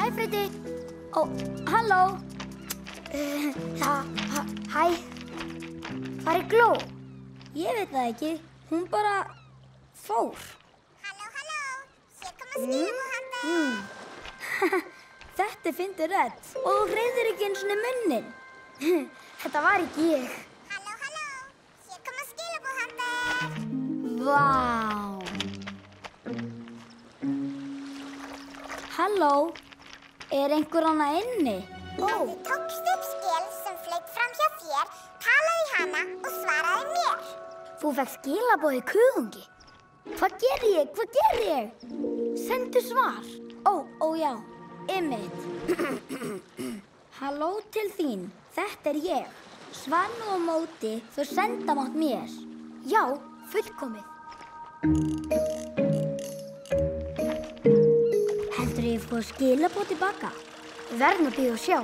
Hæ, Freydi. Ó, halló. Hæ. Hvar er Gló? Ég veit það ekki. Hún bara fór. Halló. Hér koma skilaboð handa. Þetta er fyndið rödd. Og þú hreyfðir ekki einu sinni munnin. Þetta var ekki ég. Halló. Hér koma skilaboð handa. Vá. Halló. Er einhver hana inni? Ef þú tókst upp skil sem flaut fram hjá þér, talaði í hana og svaraði mér. Þú fekk skilaboð í kuðungi. Hvað geri ég? Sendu svar. Ó já, einmitt. Halló til þín, þetta er ég. Svar nú á móti, þú senda mátt mér. Já, fullkomið. Heldur ég fór skilaboð tilbaka? Við verðum að bíða og sjá.